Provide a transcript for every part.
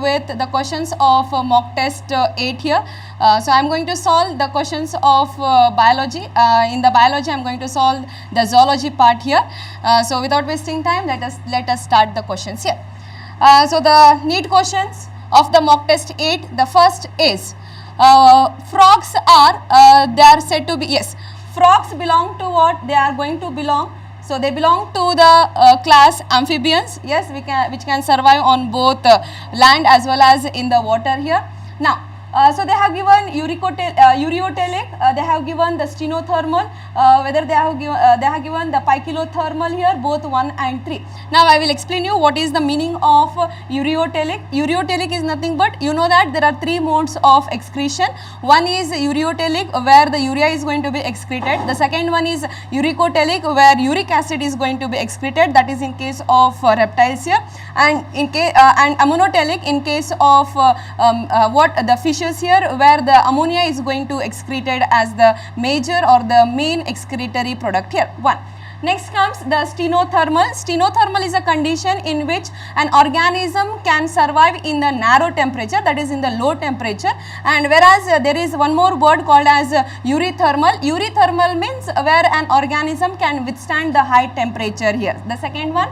with the questions of mock test 8 here. So I am going to solve the questions of biology. In the biology I am going to solve the zoology part here. So without wasting time, let us start the questions here. So the NEET questions of the mock test 8, the first is frogs are they are said to be, yes, frogs belong to what? They are going to belong, so they belong to the class amphibians, yes, which can survive on both land as well as in the water here. Now so they have given ureotelic, they have given the stenothermal, whether they have given the pykilothermal here, both 1 and 3. Now I will explain you what is the meaning of ureotelic. Ureotelic is nothing but, you know that there are 3 modes of excretion. One is ureotelic, where the urea is going to be excreted. The second one is uricotelic, where uric acid is going to be excreted, that is in case of reptiles here, and and ammonotelic in case of what the fishes here, where the ammonia is going to excreted as the major or the main excretory product here. 1. Next comes the stenothermal. Stenothermal is a condition in which an organism can survive in the narrow temperature, that is in the low temperature, and whereas there is one more word called as eurythermal. Eurythermal means where an organism can withstand the high temperature here. The second one,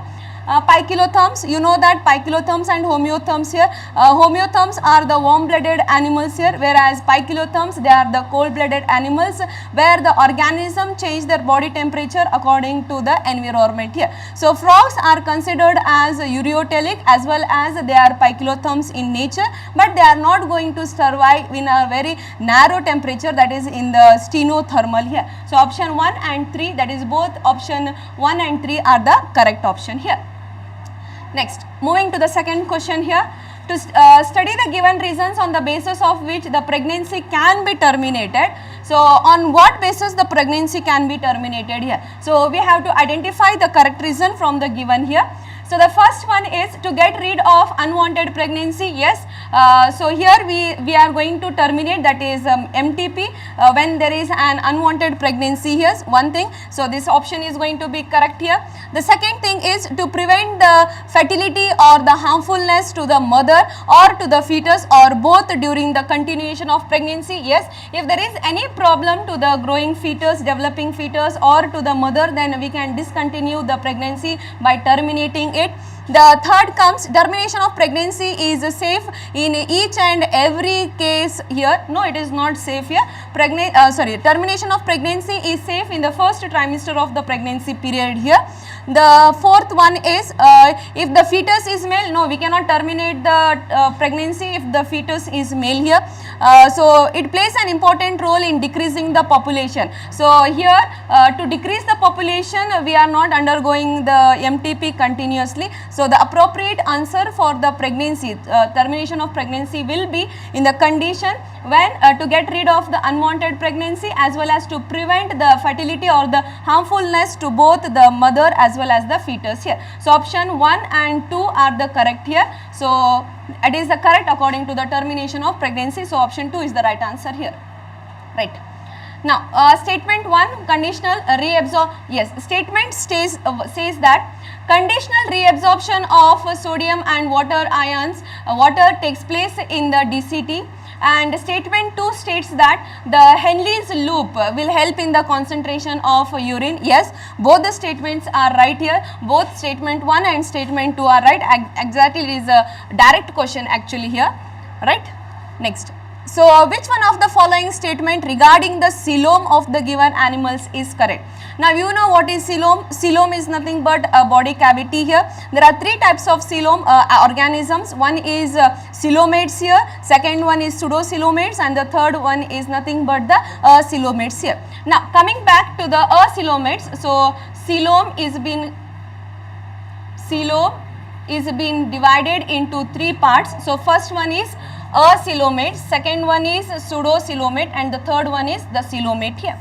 pykilotherms, you know that pykilotherms and homeotherms here. Homeotherms are the warm-blooded animals here, whereas pykilotherms, they are the cold-blooded animals where the organism change their body temperature according to the environment here. So frogs are considered as ureotelic as well as they are pykilotherms in nature, but they are not going to survive in a very narrow temperature, that is in the stenothermal here. So option 1 and 3, that is both option 1 and 3 are the correct option here. Next, moving to the second question here. To study the given reasons on the basis of which the pregnancy can be terminated. So on what basis the pregnancy can be terminated here? So we have to identify the correct reason from the given here. So the first one is to get rid of unwanted pregnancy, yes. So here we are going to terminate, that is MTP, when there is an unwanted pregnancy here, one thing. So this option is going to be correct here. The second thing is to prevent the fertility or the harmfulness to the mother or to the fetus or both during the continuation of pregnancy, yes. If there is any problem to the growing fetus, developing fetus or to the mother, then we can discontinue the pregnancy by terminating it. The third comes, termination of pregnancy is safe in each and every case here. No, it is not safe here. Termination of pregnancy is safe in the first trimester of the pregnancy period here. The fourth one is if the fetus is male, no, we cannot terminate the pregnancy if the fetus is male here. So it plays an important role in decreasing the population. So here to decrease the population, we are not undergoing the MTP continuously. So the appropriate answer for the pregnancy, termination of pregnancy will be in the condition when to get rid of the unwanted pregnancy as well as to prevent the fertility or the harmfulness to both the mother as well as the fetus here. So option 1 and 2 are the correct here. So it is the correct according to the termination of pregnancy. So option 2 is the right answer here. Right. Now statement 1, conditional reabsorption. Yes, statement says that conditional reabsorption of sodium and water ions, water takes place in the DCT. And statement 2 states that the Henle's loop will help in the concentration of urine. Yes, both the statements are right here. Both statement 1 and statement 2 are right. Exactly, it is a direct question actually here. Right. Next. So which one of the following statement regarding the coelom of the given animals is correct? Now you know what is coelom. Coelom is nothing but a body cavity here. There are 3 types of coelom organisms. One is coelomates here, second one is pseudocoelomates, and the third one is nothing but the coelomates here. Now coming back to the acoelomates, so coelom is being divided into 3 parts. So first one is acoelomate, second one is pseudocoelomate, and the third one is the coelomate here.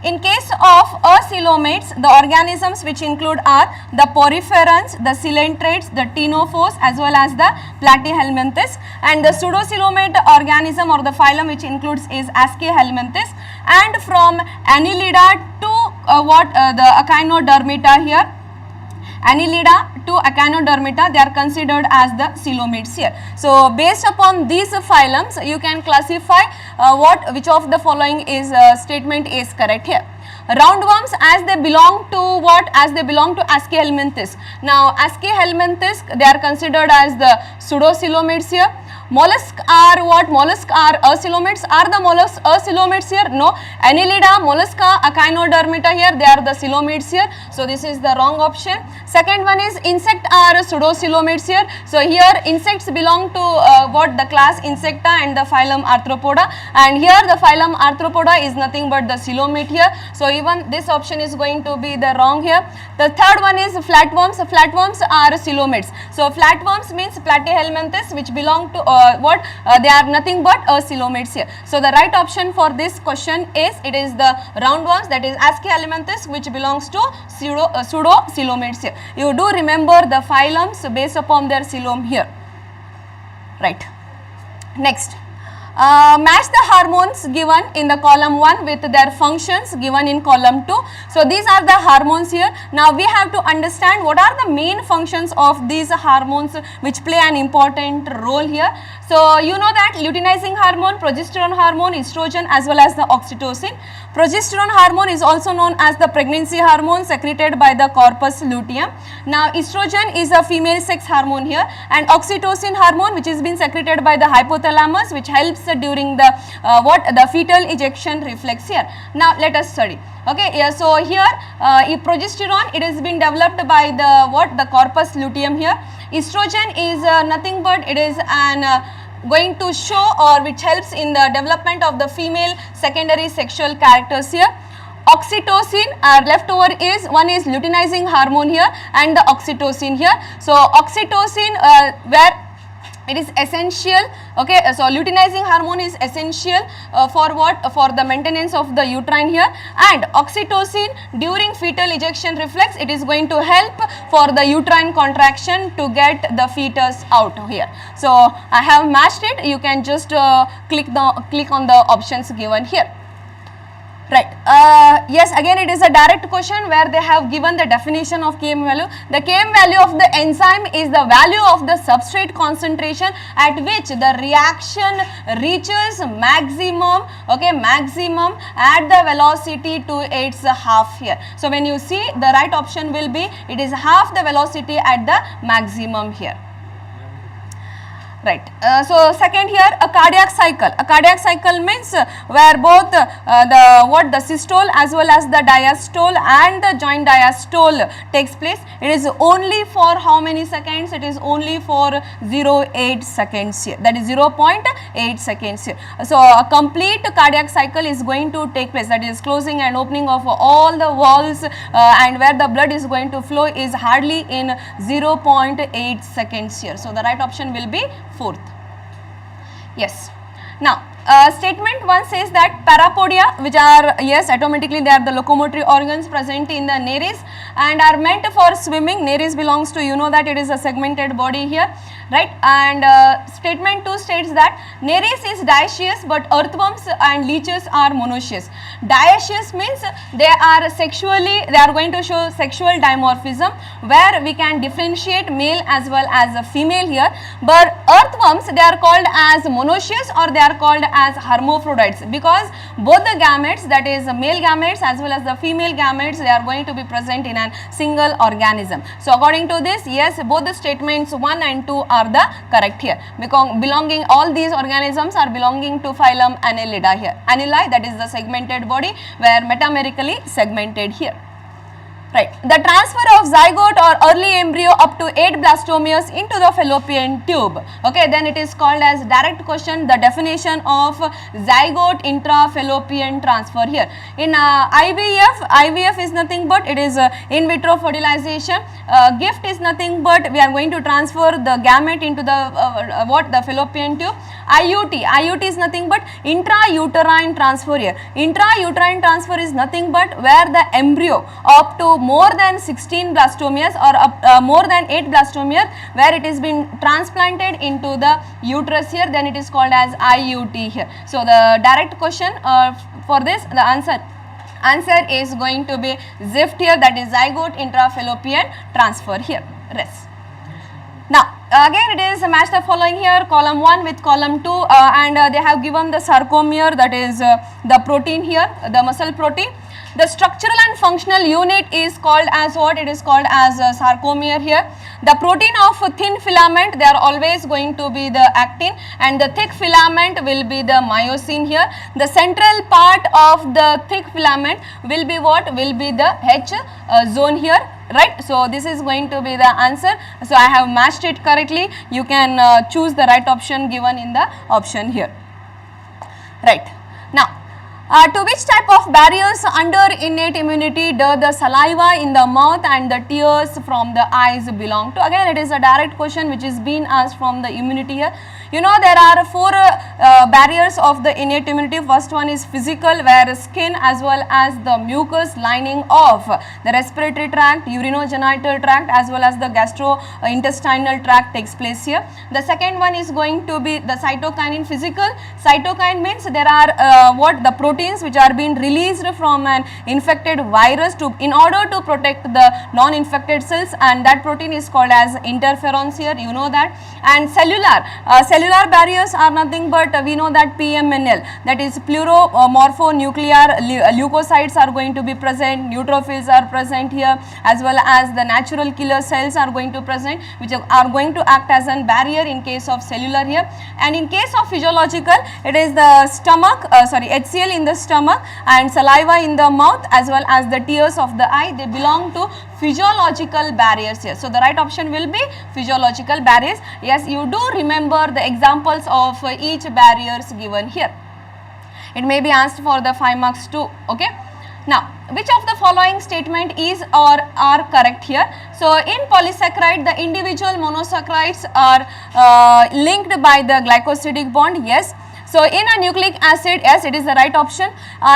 In case of acoelomates, the organisms which include are the poriferans, the coelentrates, the ctenophores as well as the platyhelminthes, and the pseudocoelomate organism or the phylum which includes is Aschelhelminthes, and from Annelida to the Echinodermata here. Annelida to Echinodermata, they are considered as the coelomates here. So based upon these phylums, you can classify which of the following is statement is correct here. Roundworms, as they belong to what? As they belong to Aschelminthis. Now Aschelminthis, they are considered as the pseudocoelomates here. Mollusks are what? Mollusks are acoelomates. Are the mollusks acoelomates here? No. Annelida, Mollusca, Echinodermata here, they are the coelomates here. So this is the wrong option. Second one is insect are pseudocoelomates here. So here insects belong to what? The class Insecta and the phylum Arthropoda, and here the phylum Arthropoda is nothing but the coelomate here. So even this option is going to be the wrong here. The third one is flatworms. Flatworms are coelomates. So flatworms means Platyhelminthes, which belong to they are nothing but coelomates here. So the right option for this question is, it is the roundworms, that is Aschelminthis, which belongs to pseudo-coelomates here. You do remember the phylums based upon their coelom here, right. Next, match the hormones given in the column 1 with their functions given in column 2. So these are the hormones here. Now we have to understand what are the main functions of these hormones which play an important role here. So you know that luteinizing hormone, progesterone hormone, estrogen, as well as the oxytocin. Progesterone hormone is also known as the pregnancy hormone secreted by the corpus luteum. Now estrogen is a female sex hormone here, and oxytocin hormone, which is being secreted by the hypothalamus, which helps during the the fetal ejection reflex here. Now let us study. Okay, yeah, so here progesterone, it has been developed by the the corpus luteum here. Estrogen is nothing but it is an going to show or which helps in the development of the female secondary sexual characters here. Oxytocin, leftover is one is luteinizing hormone here and the oxytocin here. So oxytocin where it is essential, okay, so luteinizing hormone is essential for what? For the maintenance of the uterine here, and oxytocin during fetal ejection reflex, it is going to help for the uterine contraction to get the fetus out here. So I have matched it. You can just click on the options given here. Right. Yes, again it is a direct question where they have given the definition of Km value. The Km value of the enzyme is the value of the substrate concentration at which the reaction reaches maximum, okay, maximum at the velocity to its half here. So when you see, the right option will be, it is half the velocity at the maximum here. Right. So second here, a cardiac cycle. A cardiac cycle means where both the systole as well as the diastole and the joint diastole takes place. It is only for how many seconds? It is only for 0.8 seconds here. That is 0.8 seconds here. So a complete cardiac cycle is going to take place. That is closing and opening of all the valves and where the blood is going to flow is hardly in 0.8 seconds here. So the right option will be fourth. Yes. Now statement 1 says that parapodia, which are, yes, automatically they are the locomotory organs present in the nares and are meant for swimming. Nares belongs to, you know that it is a segmented body here, right? And statement 2 states that nares is dioecious but earthworms and leeches are monoecious. Dioecious means they are going to show sexual dimorphism where we can differentiate male as well as a female here, but earthworms, they are called as monoecious or they are called as hermaphrodites because both the gametes, that is male gametes as well as the female gametes, they are going to be present in a single organism. So according to this, yes, both the statements 1 and 2 are the correct here because all these organisms are belonging to phylum Annelida here. Anneli, that is the segmented body where metamerically segmented here. Right. The transfer of zygote or early embryo up to 8 blastomeres into the fallopian tube. Okay, then it is called as direct question, the definition of zygote intrafallopian transfer here. In IVF is nothing but it is in vitro fertilization. Gift is nothing but we are going to transfer the gamete into the the fallopian tube. IUT is nothing but intrauterine transfer here. Intrauterine transfer is nothing but where the embryo up to more than 16 blastomeres or more than 8 blastomeres where it is been transplanted into the uterus here, then it is called as IUT here. So the direct question for this, the answer Answer is going to be ZIFT here, that is zygote intrafallopian transfer here. Rest. Now again it is match the following here, column 1 with column 2 and they have given the sarcomere, that is the protein here, the muscle protein. The structural and functional unit is called as what? It is called as sarcomere here. The protein of thin filament, they are always going to be the actin, and the thick filament will be the myosin here. The central part of the thick filament will be what? Will be the H zone here, right? So this is going to be the answer. So I have matched it correctly. You can choose the right option given in the option here, right? Now to which type of barriers under innate immunity do the saliva in the mouth and the tears from the eyes belong to? Again it is a direct question which is being asked from the immunity here. You know there are 4 barriers of the innate immunity. First one is physical, where skin as well as the mucous lining of the respiratory tract, urinogenital tract as well as the gastrointestinal tract takes place here. The second one is going to be the cytokine. Physical, cytokine means there are what? The proteins which are being released from an infected virus in order to protect the non-infected cells, and that protein is called as interferons here, you know that. And cellular barriers are nothing but we know that PMNL, that is pleuromorphonuclear leukocytes are going to be present, neutrophils are present here, as well as the natural killer cells are going to present, which are going to act as a barrier in case of cellular here. And in case of physiological, it is the stomach, HCl in the stomach and saliva in the mouth as well as the tears of the eye, they belong to physiological barriers here. So the right option will be physiological barriers. Yes, you do remember the examples of each barriers given here. It may be asked for the 5 marks too. Okay. Now, which of the following statement is or are correct here? So in polysaccharide, the individual monosaccharides are linked by the glycosidic bond. Yes. So in a nucleic acid, yes, it is the right option.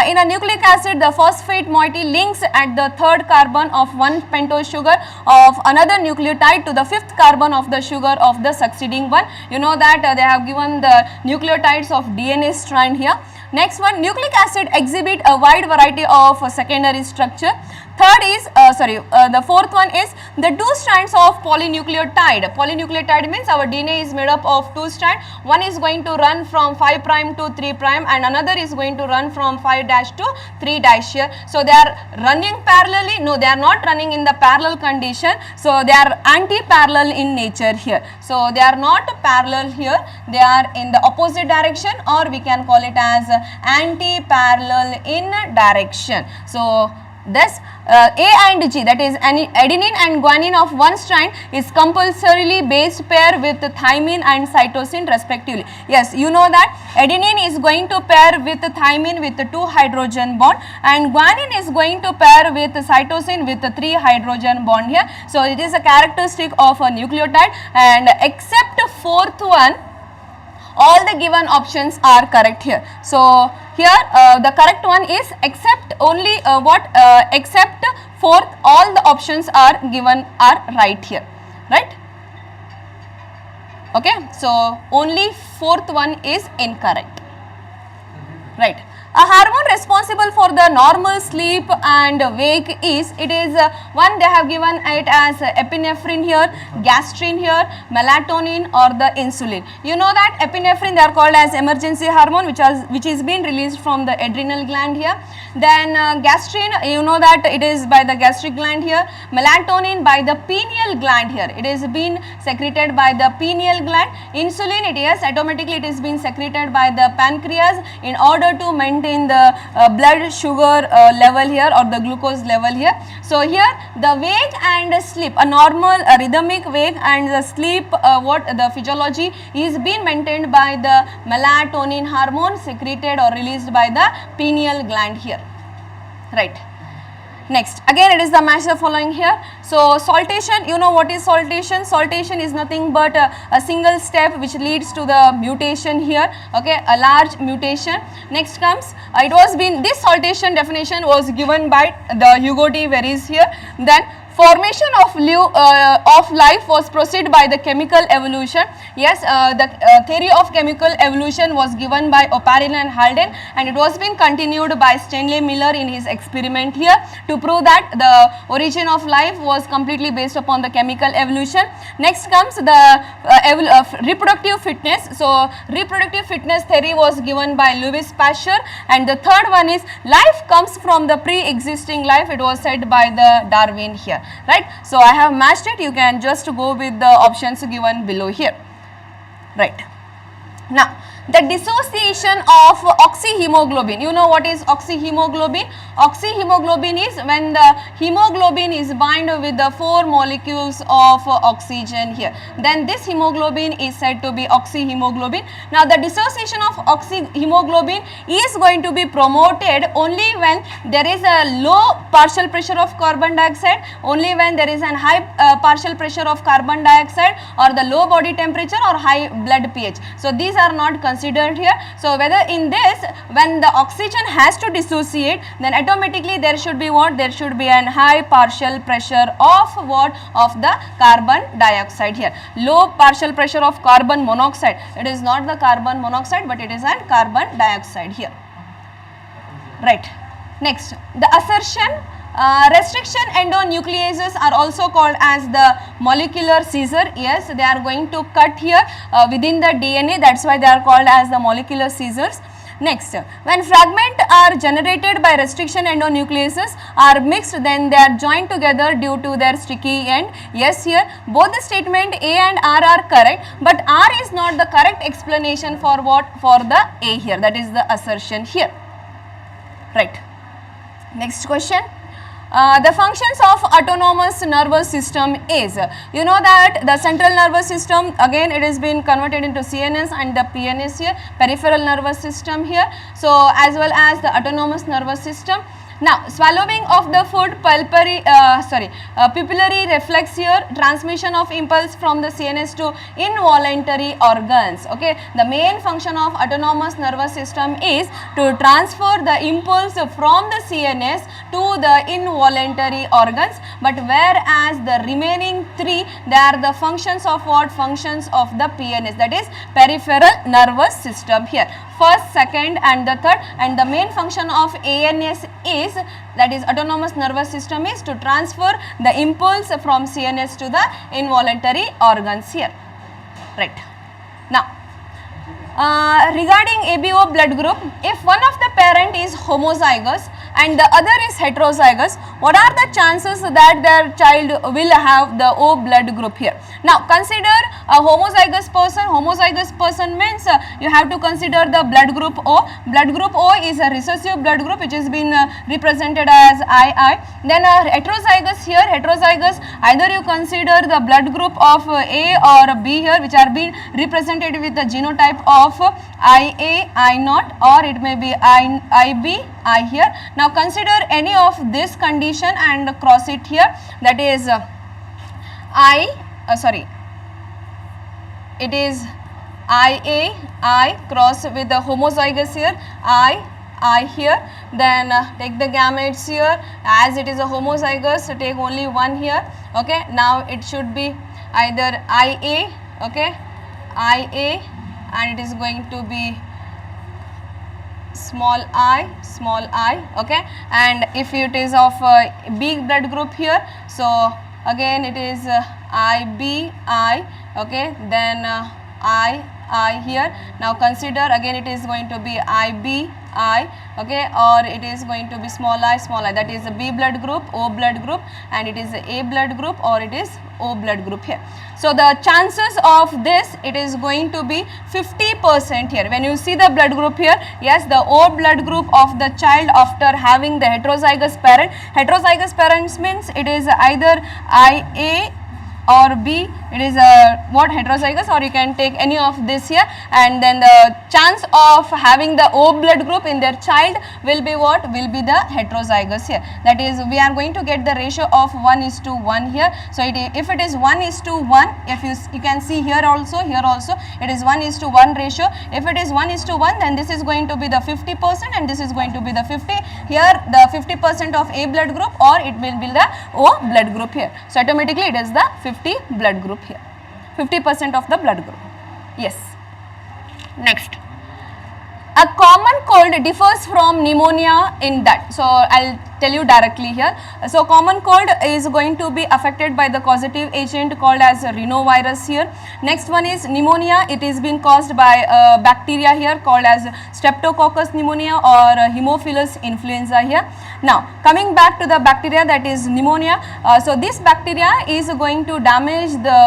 In a nucleic acid, the phosphate moiety links at the 3rd carbon of one pentose sugar of another nucleotide to the 5th carbon of the sugar of the succeeding one. You know that they have given the nucleotides of DNA strand here. Next one, nucleic acid exhibit a wide variety of secondary structure. Third is, the fourth one is the 2 strands of polynucleotide. Polynucleotide means our DNA is made up of 2 strands. One is going to run from 5 prime to 3 prime and another is going to run from 5 dash to 3 dash here. So they are running parallelly. No, they are not running in the parallel condition. So they are anti-parallel in nature here. So they are not parallel here. They are in the opposite direction, or we can call it as anti-parallel in direction. So thus A and G, that is adenine and guanine of one strand is compulsorily base pair with thymine and cytosine respectively. Yes, you know that adenine is going to pair with thymine with 2 hydrogen bond and guanine is going to pair with cytosine with 3 hydrogen bond here. So it is a characteristic of a nucleotide, and except 4th one, all the given options are correct here. So here the correct one is except only except 4th, all the options are given are right here, right? Okay, so only 4th one is incorrect, right? A hormone responsible for the normal sleep and wake is, it is one they have given it as epinephrine here, gastrin here, melatonin or the insulin. You know that epinephrine they are called as emergency hormone which is being released from the adrenal gland here. Then gastrin, you know that it is by the gastric gland here. Melatonin by the pineal gland here. It is being secreted by the pineal gland. Insulin, it is automatically it is being secreted by the pancreas in order to maintain the blood sugar level here or the glucose level here. So here the wake and sleep, a normal rhythmic wake and the sleep the physiology is being maintained by the melatonin hormone secreted or released by the pineal gland here, right? Next, again it is the match the following here. So saltation, you know what is saltation? Saltation is nothing but a single step which leads to the mutation here, okay, a large mutation. Next comes, this saltation definition was given by the Hugo T. Veris here. Then formation of life was proceeded by the chemical evolution. Yes, the theory of chemical evolution was given by Oparin and Halden, and it was been continued by Stanley Miller in his experiment here to prove that the origin of life was completely based upon the chemical evolution. Next comes the reproductive fitness. So reproductive fitness theory was given by Louis Pasteur, and the third one is life comes from the pre-existing life. It was said by the Darwin here, right? So I have matched it. You can just go with the options given below here, right? Now the dissociation of oxyhemoglobin. You know what is oxyhemoglobin? Oxyhemoglobin is when the hemoglobin is bound with the 4 molecules of oxygen here. Then this hemoglobin is said to be oxyhemoglobin. Now the dissociation of oxyhemoglobin is going to be promoted only when there is a low partial pressure of carbon dioxide, only when there is an high partial pressure of carbon dioxide, or the low body temperature or high blood pH. So these are not considered here. So whether in this, when the oxygen has to dissociate, then automatically there should be what? There should be an high partial pressure of what? Of the carbon dioxide here. Low partial pressure of carbon monoxide. It is not the carbon monoxide, but it is an carbon dioxide here, right? Next, the assertion. Restriction endonucleases are also called as the molecular scissor. Yes, they are going to cut here within the DNA. That's why they are called as the molecular scissors. Next, when fragments are generated by restriction endonucleases are mixed, then they are joined together due to their sticky end. Yes, here both the statement A and R are correct, but R is not the correct explanation for what? For the A here. That is the assertion here, right? Next question. The functions of autonomous nervous system is, you know that the central nervous system, again it has been converted into CNS and the PNS here, peripheral nervous system here, so as well as the autonomous nervous system. Now, swallowing of the food, pupillary reflex here, transmission of impulse from the CNS to involuntary organs. Okay, the main function of autonomous nervous system is to transfer the impulse from the CNS to the involuntary organs, but whereas the remaining 3, they are the functions of what? Functions of the PNS, that is peripheral nervous system here. First, second and the third, and the main function of ANS is, that is autonomous nervous system, is to transfer the impulse from CNS to the involuntary organs here, right? Now, regarding ABO blood group, if one of the parent is homozygous and the other is heterozygous, what are the chances that their child will have the O blood group here? Now consider a homozygous person. Homozygous person means you have to consider the blood group O. Blood group O is a recessive blood group which has been represented as II. Then heterozygous here, heterozygous, either you consider the blood group of A or B here, which are being represented with the genotype of IA, I0, or it may be IB, I here. Now consider any of this condition and cross it here, that is it is IA, I cross with the homozygous here, I here, then take the gametes here, as it is a homozygous, so take only one here. Okay, now it should be either IA, okay, IA, and it is going to be small I, okay, and if it is of B blood group here, so again it is IB, I, okay, then I here. Now consider again it is going to be IB, I, okay, or it is going to be small I, that is a B blood group, O blood group, and it is a blood group, or it is O blood group here. So the chances of this, it is going to be 50% here. When you see the blood group here, yes, the O blood group of the child after having the heterozygous parent. Heterozygous parents means it is either IA or B it is what, heterozygous, or you can take any of this here, and then the chance of having the O blood group in their child will be what, will be the heterozygous here. That is, we are going to get the ratio of 1:1 here. So if it is 1:1, if you can see here also it is 1:1 ratio. If it is 1:1, then this is going to be the 50% and this is going to be the 50. Here the 50% of A blood group, or it will be the O blood group here. So automatically it is the 50 blood group here, 50% of the blood group. Yes. Next, a common cold differs from pneumonia in that. So I'll tell you directly here. So common cold is going to be affected by the causative agent called as rhinovirus here. Next one is pneumonia. It is being caused by bacteria here called as streptococcus pneumonia or Haemophilus influenza here. Now coming back to the bacteria, that is pneumonia. So this bacteria is going to damage the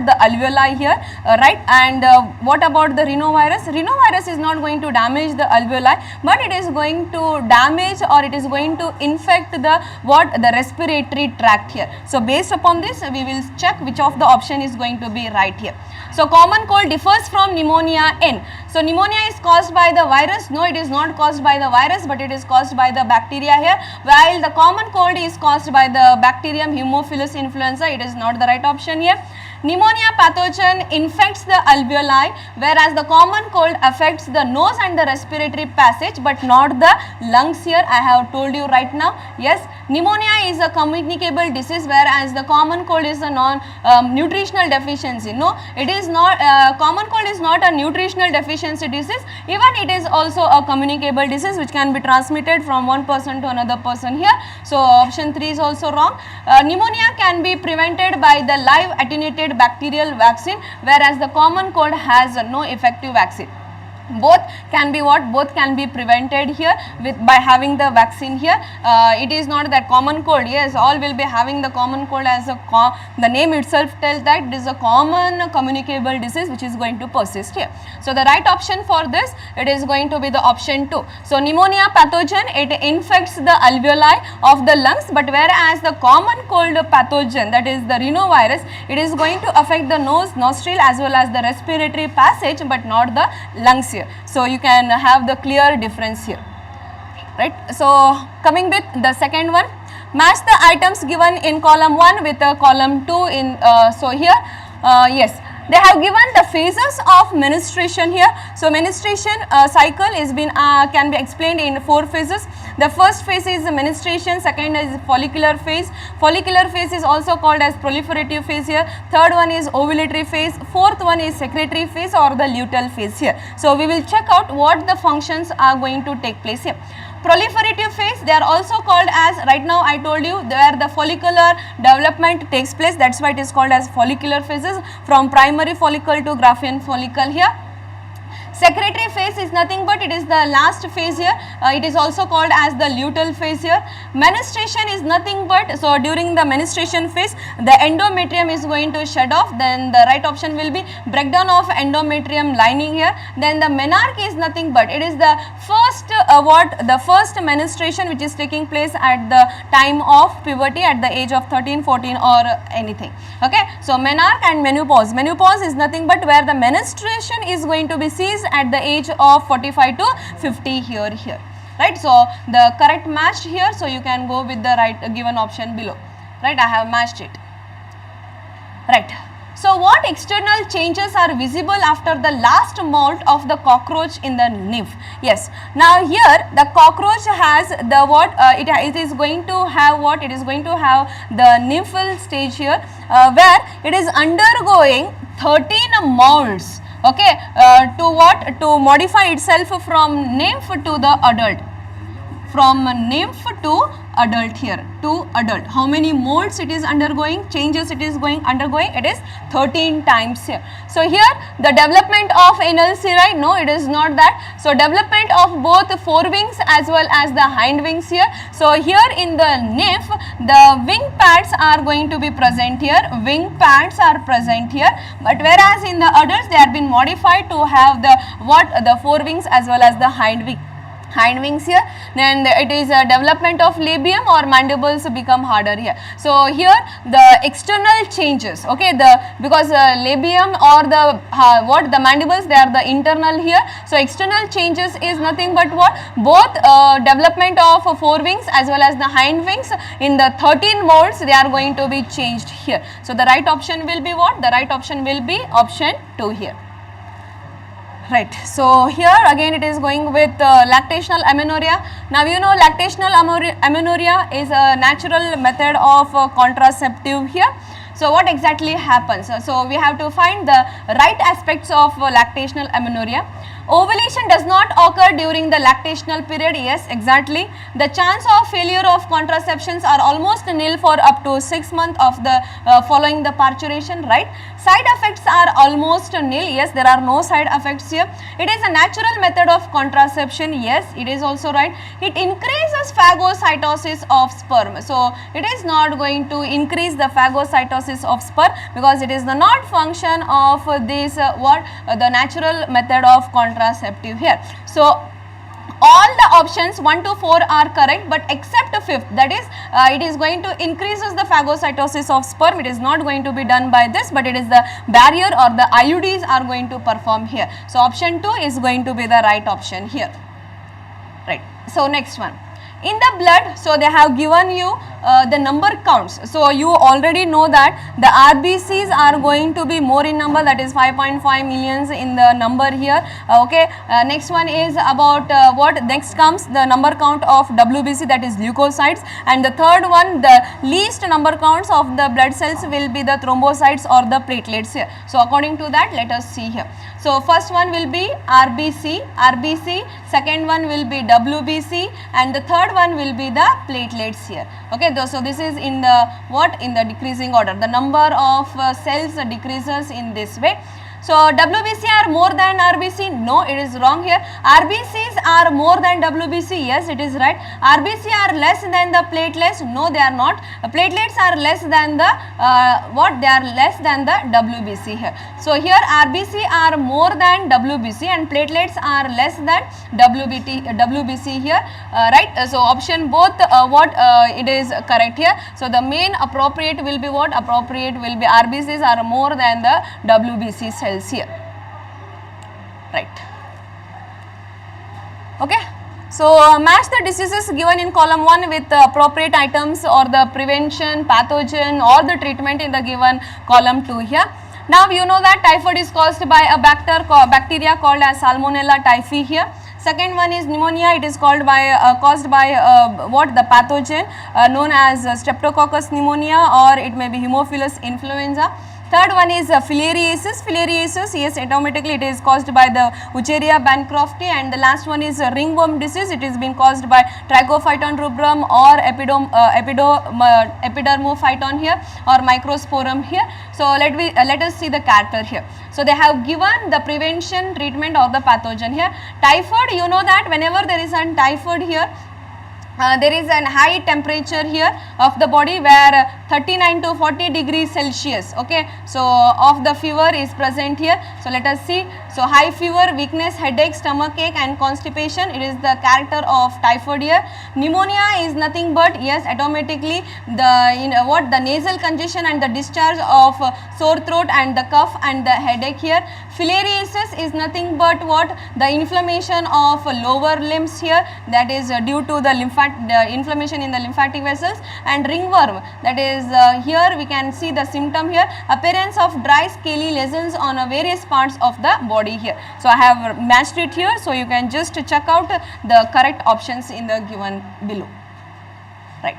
the alveoli here, right? And what about the rhinovirus? Rhinovirus is not going to damage the alveoli, but it is going to damage, or it is going to infect the respiratory tract here. So based upon this, we will check which of the option is going to be right here. So common cold differs from pneumonia in. So pneumonia is caused by the virus. No, it is not caused by the virus, but it is caused by the bacteria here. While the common cold is caused by the bacterium Haemophilus influenza, it is not the right option here. Pneumonia pathogen infects the alveoli, whereas the common cold affects the nose and the respiratory passage, but not the lungs here. I have told you right now. Yes, pneumonia is a communicable disease, whereas the common cold is a nutritional deficiency. No, it is not. Common cold is not a nutritional deficiency disease. Even it is also a communicable disease which can be transmitted from one person to another person here. So option 3 is also wrong. Pneumonia can be prevented by the live attenuated bacterial vaccine, whereas the common cold has no effective vaccine. Both can be what? Both can be prevented here by having the vaccine here. It is not that common cold, yes, all will be having the common cold as the name itself tells that it is a common communicable disease which is going to persist here. So the right option for this, it is going to be the option 2. So pneumonia pathogen, it infects the alveoli of the lungs, but whereas the common cold pathogen, that is the rhinovirus, it is going to affect the nose, nostril as well as the respiratory passage, but not the lungs here. So you can have the clear difference here, right? So coming with the second one, match the items given in column 1 with column 2 in so here yes, they have given the phases of menstruation here. So menstruation cycle is been can be explained in 4 phases. The first phase is the menstruation, second is follicular phase. Follicular phase is also called as proliferative phase here. Third one is ovulatory phase. Fourth one is secretory phase or the luteal phase here. So we will check out what the functions are going to take place here. Proliferative phase, they are also called as, right now I told you, where the follicular development takes place, that's why it is called as follicular phases, from primary follicle to Graafian follicle here. Secretory phase is nothing but it is the last phase here. It is also called as the luteal phase here. Menstruation is nothing but, so during the menstruation phase, the endometrium is going to shed off. Then the right option will be breakdown of endometrium lining here. Then the menarche is nothing but it is the first the first menstruation which is taking place at the time of puberty at the age of 13, 14 or anything. Okay, so menarche and menopause. Menopause is nothing but where the menstruation is going to be ceased at the age of 45 to 50 here, right? So the correct matched here, so you can go with the right given option below, right? I have matched it, right? So what external changes are visible after the last molt of the cockroach in the nymph? Yes, now here the cockroach has the it is going to have what? It is going to have the nymphal stage here where it is undergoing 13 molts. Okay, to modify itself from nymph to the adult, from nymph to adult here, to adult. How many molds it is undergoing, changes it is undergoing? It is 13 times here. So here the development of anal cirri, no, it is not that. So development of both forewings as well as the hind wings here. So here in the nymph, the wing pads are going to be present here, wing pads are present here, but whereas in the adults they have been modified to have the forewings as well as the hind wing. hind wings here, then it is a development of labium or mandibles become harder here. So here the external changes, okay, because labium or the the mandibles, they are the internal here. So external changes is nothing but what, both development of forewings as well as the hind wings in the 13 molds, they are going to be changed here. So the right option will be what? The right option will be option 2 here. Right. So here again it is going with lactational amenorrhea. Now you know lactational amenorrhea is a natural method of contraceptive here. So what exactly happens? So we have to find the right aspects of lactational amenorrhea. Ovulation does not occur during the lactational period. Yes, exactly. The chance of failure of contraceptions are almost nil for up to 6 months of the following the parturition, right? Side effects are almost nil. Yes, there are no side effects here. It is a natural method of contraception. Yes, it is also right. It increases phagocytosis of sperm. So it is not going to increase the phagocytosis of sperm because it is the not function of this the natural method of contraceptive here. So all the options 1 to 4 are correct, but except 5th, that is it is going to increases the phagocytosis of sperm. It is not going to be done by this, but it is the barrier or the IUDs are going to perform here. So option 2 is going to be the right option here. Right. So next one. In the blood, so they have given you the number counts. So you already know that the RBCs are going to be more in number, that is 5.5 millions in the number here. Okay. Next one is about what next comes the number count of WBC, that is leukocytes, and the third one, the least number counts of the blood cells will be the thrombocytes or the platelets here. So according to that, let us see here. So first one will be RBC, second one will be WBC, and the third one will be the platelets here. Okay, so this is in the what, in the decreasing order. The number of cells decreases in this way. So WBC are more than RBC? No, it is wrong here. RBCs are more than WBC? Yes, it is right. RBC are less than the platelets? No, they are not. Platelets are less than the what? They are less than the WBC here. So here RBC are more than WBC and platelets are less than WBC here, right? So option both it is correct here. So the main appropriate will be what? Appropriate will be RBCs are more than the WBC cells here, right? Okay. So match the diseases given in column 1 with the appropriate items or the prevention, pathogen or the treatment in the given column 2 here. Now you know that typhoid is caused by a bacteria called as Salmonella typhi here. Second one is pneumonia. It is caused by what? The pathogen known as Streptococcus pneumonia, or it may be Haemophilus influenza. Third one is filariasis. Filariasis, yes, automatically it is caused by the Wucheria bancrofti, and the last one is ringworm disease. It is being caused by Trichophyton rubrum or epidermophyton here or microsporum here. So let us see the character here. So they have given the prevention, treatment or the pathogen here. Typhoid, you know that whenever there is a typhoid here, there is an high temperature here of the body where 39 to 40 degrees Celsius, okay. So of the fever is present here. So let us see. So high fever, weakness, headache, stomach ache and constipation, it is the character of typhoid here. Pneumonia is nothing but, yes, automatically the nasal congestion and the discharge of sore throat and the cough and the headache here. Filariasis is nothing but what? The inflammation of lower limbs here, that is due to the inflammation in the lymphatic vessels. And ringworm, that is here we can see the symptom here, appearance of dry scaly lesions on various parts of the body here. So I have matched it here, so you can just check out the correct options in the given below, right?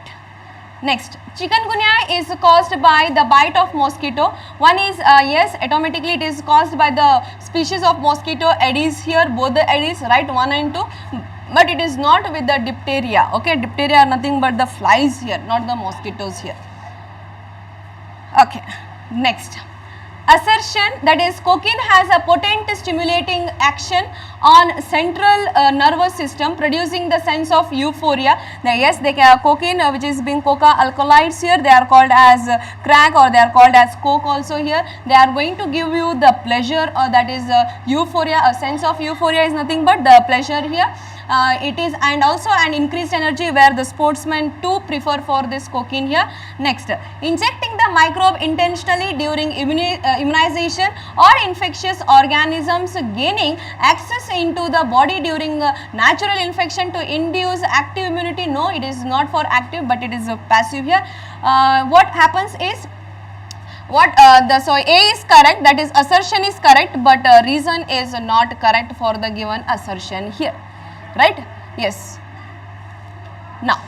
Next, chikungunya is caused by the bite of mosquito. One is yes, automatically it is caused by the species of mosquito Aedes here, both the Aedes, right, 1 and 2. But it is not with the diphtheria, okay. Diphtheria are nothing but the flies here, not the mosquitoes here. Okay, next. Assertion, that is cocaine has a potent stimulating action on central nervous system, producing the sense of euphoria. Now, yes, the cocaine which is being coca alkaloids here, they are called as crack, or they are called as coke also here. They are going to give you the pleasure, that is euphoria. A sense of euphoria is nothing but the pleasure here. It is, and also an increased energy, where the sportsmen too prefer for this cocaine here. Next, injecting the microbe intentionally during immunization or infectious organisms gaining access into the body during natural infection to induce active immunity. No, it is not for active, but it is passive here. What happens is, so A is correct, that is assertion is correct, but reason is not correct for the given assertion here. Right? Yes. Now,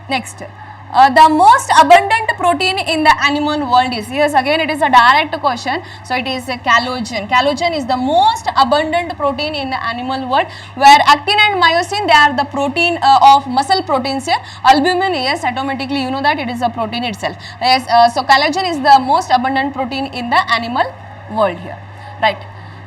next, the most abundant protein in the animal world is, yes, again it is a direct question. So it is collagen. Collagen is the most abundant protein in the animal world, where actin and myosin, they are the protein of muscle proteins here. Albumin, yes, automatically you know that it is a protein itself. Yes, so collagen is the most abundant protein in the animal world here. Right.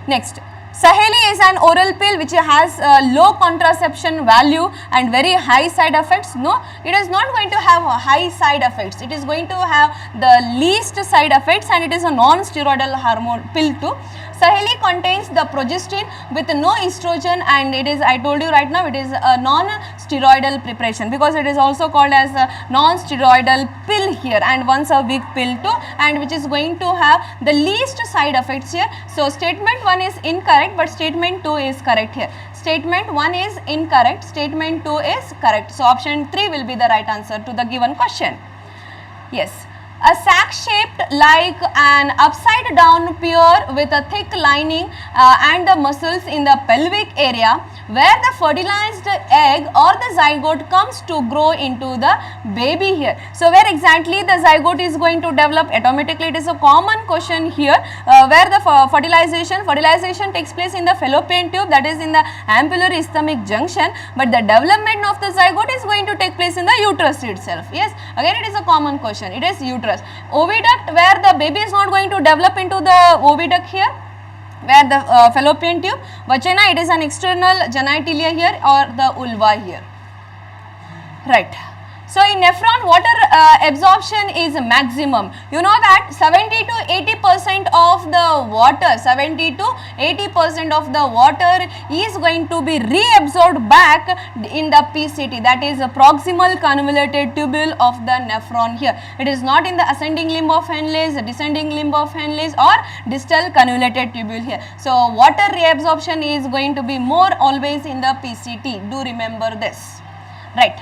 Next. Saheli is an oral pill which has low contraception value and very high side effects. No, it is not going to have high side effects. It is going to have the least side effects, and it is a non-steroidal hormone pill too. Saheli contains the progestin with no estrogen, and it is, I told you right now, it is a non-steroidal preparation, because it is also called as a non-steroidal pill here, and once a week pill too, and which is going to have the least side effects here. So statement 1 is incorrect, but statement 2 is correct here. Statement 1 is incorrect, statement 2 is correct. So option 3 will be the right answer to the given question. Yes. A sac shaped like an upside down pear with a thick lining and the muscles in the pelvic area, where the fertilized egg or the zygote comes to grow into the baby here. So where exactly the zygote is going to develop? Automatically it is a common question here, where the fertilization takes place in the fallopian tube, that is in the ampullary isthmic junction, but the development of the zygote is going to take place in the uterus itself. Yes, again it is a common question, it is uterus. Oviduct, where the baby is not going to develop into the oviduct here, where the fallopian tube. Vagina, it is an external genitalia here, or the vulva here. Right. So in nephron, water absorption is maximum. You know that 70 to 80% of the water, 70 to 80% of the water is going to be reabsorbed back in the PCT, that is a proximal convoluted tubule of the nephron here. It is not in the ascending limb of Henle's, descending limb of Henle's, or distal convoluted tubule here. So water reabsorption is going to be more always in the PCT. Do remember this. Right.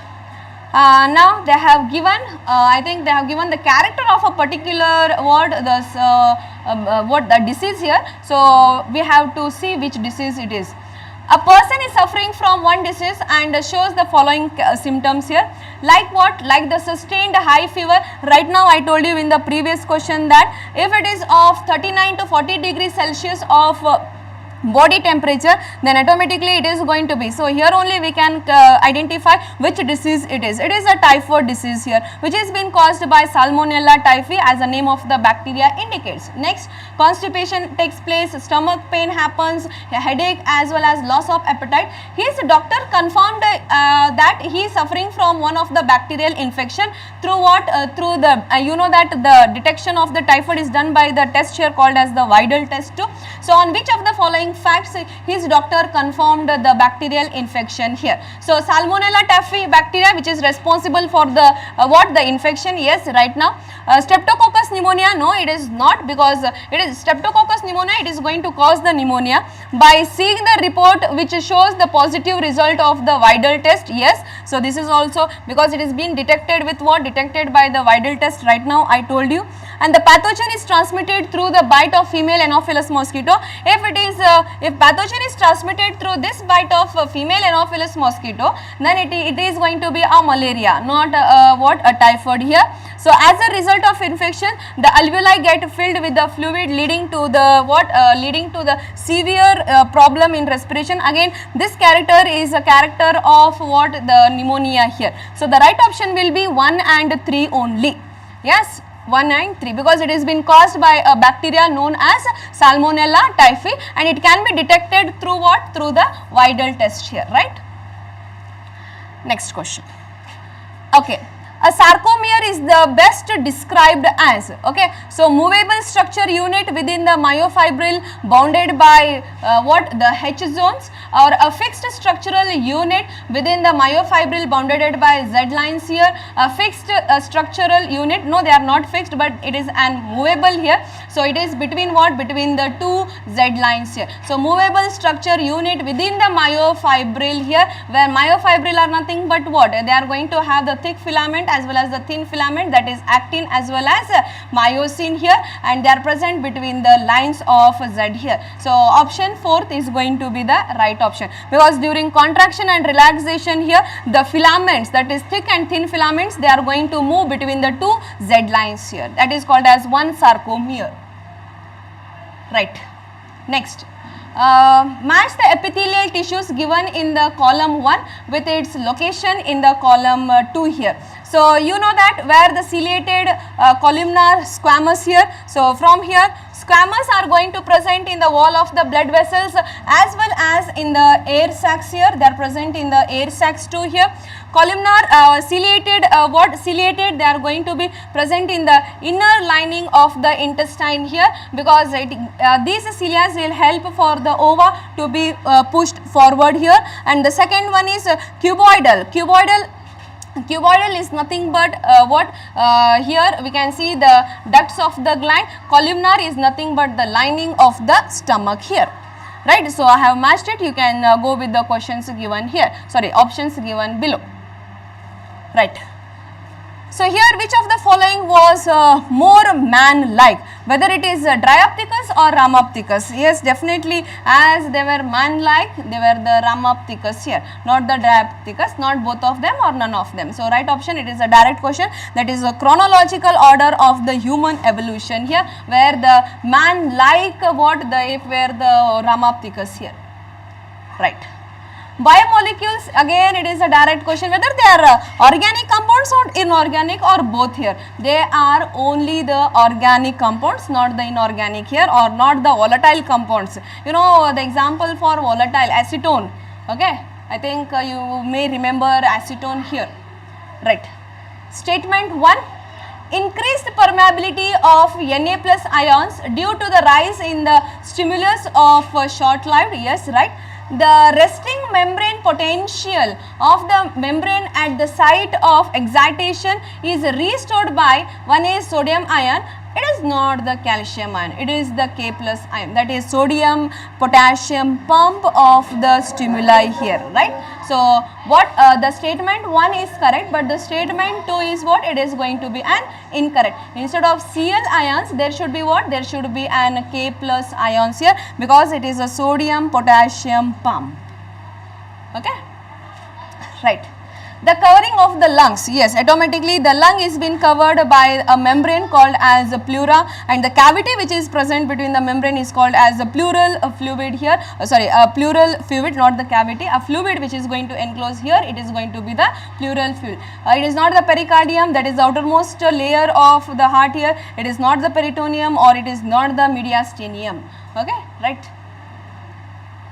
Now they have given, I think they have given the character of a particular what the disease here. So we have to see which disease it is. A person is suffering from one disease and shows the following symptoms here. Like what? Like the sustained high fever. Right now I told you in the previous question that if it is of 39 to 40 degrees Celsius of body temperature, then automatically it is going to be. So here only we can identify which disease it is. It is a typhoid disease here, which has been caused by Salmonella typhi, as the name of the bacteria indicates. Next, constipation takes place, stomach pain happens, headache as well as loss of appetite. His doctor confirmed that he is suffering from one of the bacterial infection through what? Through the, you know that the detection of the typhoid is done by the test here called as the Weidel test too. So on which of the following facts his doctor confirmed the bacterial infection here? So Salmonella typhi bacteria, which is responsible for the what? The infection. Yes, right now. Streptococcus pneumonia, no, it is not, because it is Streptococcus pneumonia, it is going to cause the pneumonia. By seeing the report which shows the positive result of the Weidel test, yes, so this is also because it is being detected with what? Detected by the Weidel test right now I told you. And the pathogen is transmitted through the bite of female Anopheles mosquito. If it is if pathogen is transmitted through this bite of female Anopheles mosquito, then it is going to be a malaria, not what? A typhoid here. So as a result of infection, the alveoli get filled with the fluid, leading to the what? Leading to the severe problem in respiration. Again, this character is a character of what? The pneumonia here. So the right option will be 1 and 3 only. Yes. 1 and 3, because it has been caused by a bacteria known as Salmonella typhi, and it can be detected through what? Through the Widal test here, right? Next question. Okay. A sarcomere is the best described as, okay, so movable structure unit within the myofibril bounded by what? The H zones, or a fixed structural unit within the myofibril bounded by Z lines here. A fixed structural unit, no, they are not fixed, but it is an movable here. So it is between what? Between the two Z lines here. So movable structure unit within the myofibril here, where myofibril are nothing but what? They are going to have the thick filament as well as the thin filament, that is actin as well as myosin here, and they are present between the lines of Z here. So option 4th is going to be the right option, because during contraction and relaxation here, the filaments, that is thick and thin filaments, they are going to move between the two Z lines here. That is called as one sarcomere. Right. Next. Match the epithelial tissues given in the column 1 with its location in the column 2 here. So you know that where the ciliated columnar squamous here. So from here, squamous are going to present in the wall of the blood vessels as well as in the air sacs here. They are present in the air sacs too here. Columnar ciliated, ciliated, they are going to be present in the inner lining of the intestine here, because these cilia will help for the ova to be pushed forward here. And the second one is cuboidal. Cuboidal is nothing but here we can see the ducts of the gland. Columnar is nothing but the lining of the stomach here. Right. So I have matched it. You can go with the questions given here. Sorry, options given below. Right. So here, which of the following was more man-like, whether it is Dryopithecus or Ramapithecus? Yes, definitely, as they were man-like, they were the Ramapithecus here, not the Dryopithecus, not both of them or none of them. So right option, it is a direct question, that is a chronological order of the human evolution here, where the man-like were the Ramapithecus here. Right. Biomolecules, again it is a direct question, whether they are organic compounds or inorganic or both here. They are only the organic compounds, not the inorganic here, or not the volatile compounds. You know the example for volatile, acetone, okay. I think you may remember acetone here. Right. Statement 1. Increased permeability of Na plus ions due to the rise in the stimulus of short-lived, yes, right. The resting membrane potential of the membrane at the site of excitation is restored by, one is sodium ion, it is not the calcium ion, it is the K plus ion, that is sodium potassium pump of the stimuli here, right. So what the statement 1 is correct, but the statement 2 is what? It is going to be an incorrect. Instead of Cl ions, there should be what? There should be an K plus ions here, because it is a sodium potassium pump. Okay. Right. The covering of the lungs, yes, automatically the lung is been covered by a membrane called as a pleura, and the cavity which is present between the membrane is called as a pleural fluid here, a pleural fluid, not the cavity, a fluid which is going to enclose here, it is going to be the pleural fluid. It is not the pericardium, that is the outermost layer of the heart here, it is not the peritoneum, or it is not the mediastinum, okay, right.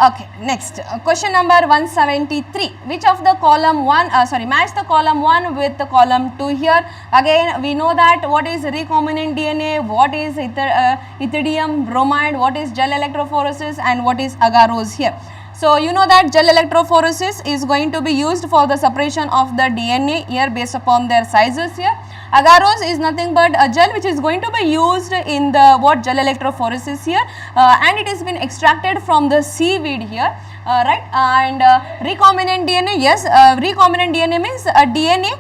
Okay, next question number 173. Which of the column 1, match the column 1 with the column 2 here. Again, we know that what is recombinant DNA, what is ethidium bromide, what is gel electrophoresis, and what is agarose here. So you know that gel electrophoresis is going to be used for the separation of the DNA here based upon their sizes here. Agarose is nothing but a gel which is going to be used in the gel electrophoresis here, and it has been extracted from the seaweed here, right. And recombinant DNA, yes, recombinant DNA means a DNA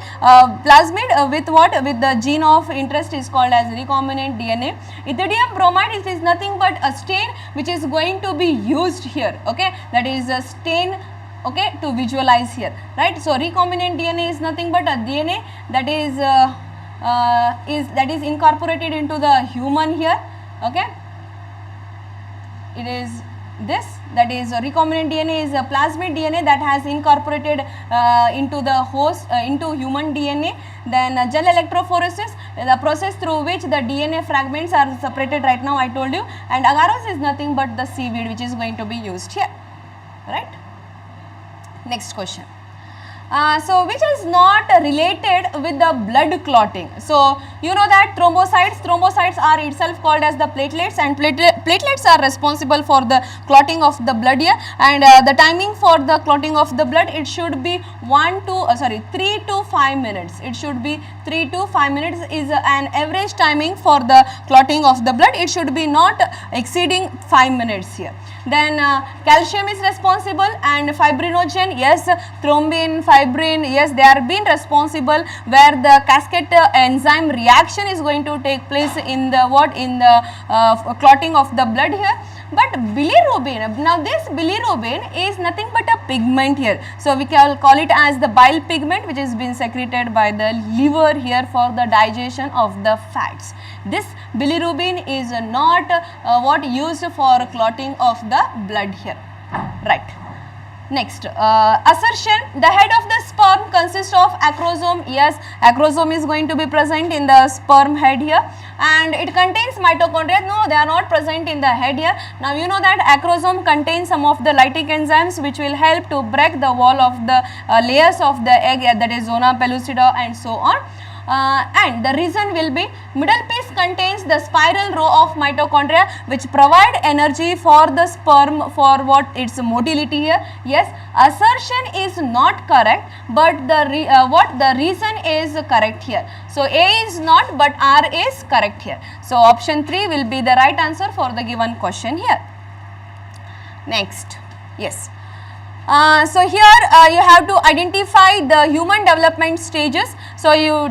plasmid with what? With the gene of interest is called as recombinant DNA. Ethidium bromide, it is nothing but a stain which is going to be used here, okay, that is a stain, okay, to visualize here, right. So recombinant DNA is nothing but a DNA that is incorporated into the human here, okay. It is this, that is recombinant DNA is a plasmid DNA that has incorporated into the host, into human DNA. Then gel electrophoresis, the process through which the DNA fragments are separated, right now I told you, and agarose is nothing but the seaweed which is going to be used here, right. Next question. So which is not related with the blood clotting. So you know that thrombocytes are itself called as the platelets, and platelets are responsible for the clotting of the blood here, and the timing for the clotting of the blood, it should be 3 to 5 minutes. It should be 3 to 5 minutes is an average timing for the clotting of the blood. It should be not exceeding 5 minutes here. Then calcium is responsible, and fibrinogen, yes, thrombin, fibrin, yes, they are being responsible, where the cascade enzyme reaction is going to take place in the clotting of the blood here. But bilirubin, now this bilirubin is nothing but a pigment here. So we can call it as the bile pigment, which is being secreted by the liver here for the digestion of the fats. This bilirubin is not used for clotting of the blood here, right. Next, assertion, the head of the sperm consists of acrosome. Yes, acrosome is going to be present in the sperm head here, and it contains mitochondria. No, they are not present in the head here. Now you know that acrosome contains some of the lytic enzymes which will help to break the wall of the layers of the egg, that is zona pellucida and so on. And the reason will be middle piece contains the spiral row of mitochondria which provide energy for the sperm for what its motility here. Yes, assertion is not correct, but the reason is correct here. So A is not, but R is correct here. So option 3 will be the right answer for the given question here. Next, yes. So here you have to identify the human development stages. So you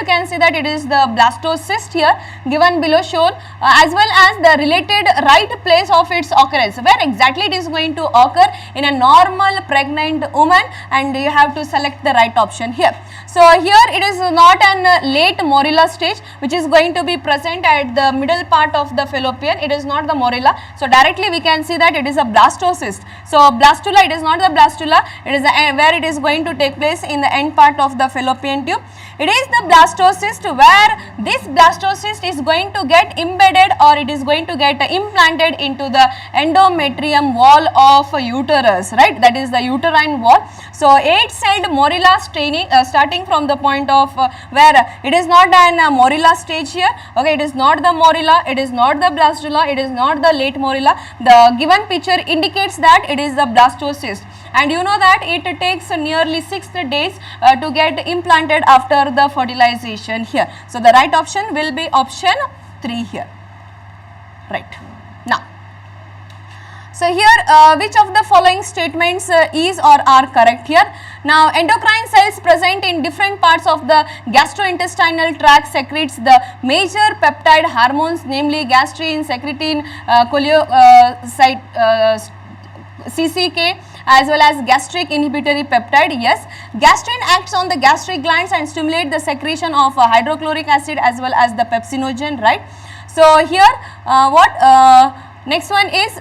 can see that it is the blastocyst here given below shown, as well as the related right place of its occurrence, where exactly it is going to occur in a normal pregnant woman, and you have to select the right option here. So here it is not an late morula stage which is going to be present at the middle part of the fallopian. It is not the morula. So directly we can see that it is a blastocyst. So blastula, it is not the blastula, it is where it is going to take place in the end part of the fallopian tube. It is the blastocyst where this blastocyst is going to get embedded, or it is going to get implanted into the endometrium wall of uterus, right, that is the uterine wall. So 8-celled morula starting from the point of where it is not an morula stage here, okay, it is not the morula, it is not the blastula, it is not the late morula. The given picture indicates that it is the blastocyst, and you know that it takes nearly 6 days to get implanted after the fertilization here. So the right option will be option 3 here, right. Now, so here which of the following statements is or are correct here? Now endocrine cells present in different parts of the gastrointestinal tract secretes the major peptide hormones, namely gastrin, secretin, CCK, as well as gastric inhibitory peptide. Yes, gastrin acts on the gastric glands and stimulate the secretion of hydrochloric acid as well as the pepsinogen, right. So here next one is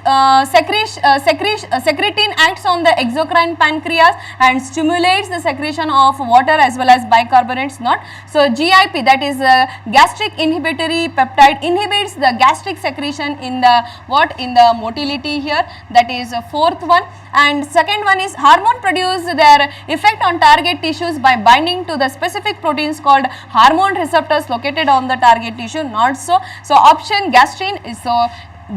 secretin acts on the exocrine pancreas and stimulates the secretion of water as well as bicarbonates, not. So GIP, that is gastric inhibitory peptide, inhibits the gastric secretion in the motility here, that is fourth one. And second one is hormone produce their effect on target tissues by binding to the specific proteins called hormone receptors located on the target tissue, not so. So option gastrin is so.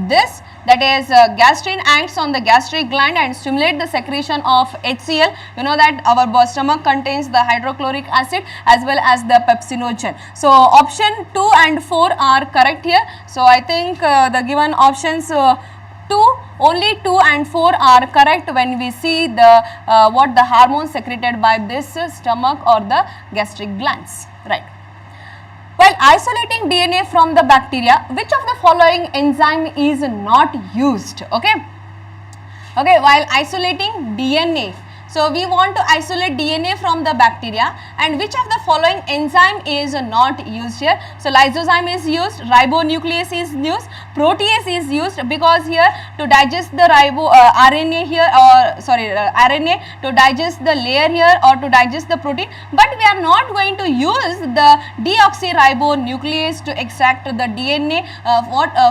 This, that is gastrin acts on the gastric gland and stimulate the secretion of HCl. You know that our stomach contains the hydrochloric acid as well as the pepsinogen. So option 2 and 4 are correct here. So I think the given options only 2 and 4 are correct when we see the the hormones secreted by this stomach or the gastric glands, right. While isolating DNA from the bacteria, which of the following enzyme is not used? Okay, while isolating DNA. So we want to isolate DNA from the bacteria, and which of the following enzyme is not used here? So lysozyme is used, ribonuclease is used, protease is used, because here to digest the RNA here, or sorry RNA to digest the layer here or to digest the protein, but we are not going to use the deoxyribonuclease to extract the DNA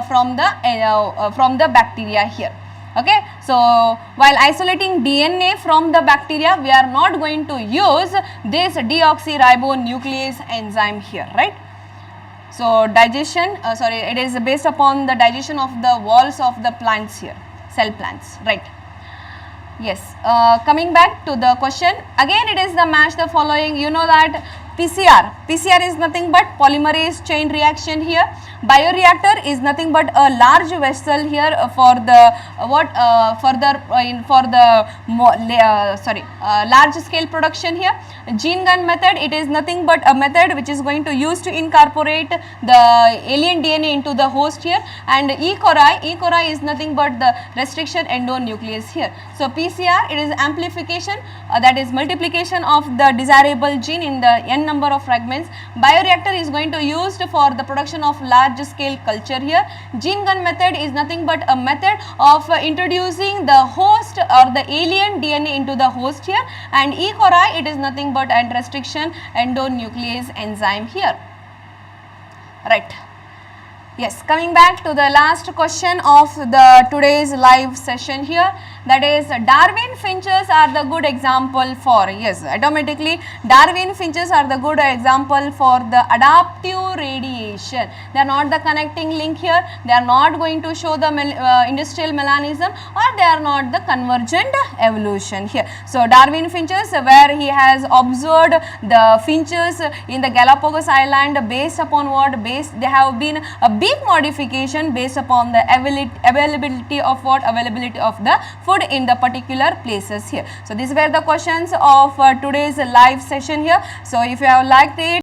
from the bacteria here. Okay, so while isolating DNA from the bacteria, we are not going to use this deoxyribonuclease enzyme here, right? So digestion, it is based upon the digestion of the walls of the plants here, cell plants, right? Yes, coming back to the question, again it is the match the following. You know that PCR is nothing but polymerase chain reaction here. Bioreactor is nothing but a large vessel here for the large scale production here. Gene gun method, it is nothing but a method which is going to use to incorporate the alien DNA into the host here. And E. coli is nothing but the restriction endonuclease here. So PCR, it is amplification, that is multiplication of the desirable gene in the n number of fragments. Bioreactor is going to used for the production of large scale culture here. Gene gun method is nothing but a method of introducing the host or the alien DNA into the host here. And E. coli, it is nothing but a restriction endonuclease enzyme here, right? Yes, coming back to the last question of the today's live session here, that is Darwin finches are the good example for, yes, automatically Darwin finches are the good example for the adaptive radiation. They are not the connecting link here, they are not going to show the industrial melanism, or they are not the convergent evolution here. So Darwin finches, where he has observed the finches in the Galapagos Island, based upon what? They have been a big modification based upon the availability of the food in the particular places here. So these were the questions of today's live session here. So if you have liked it,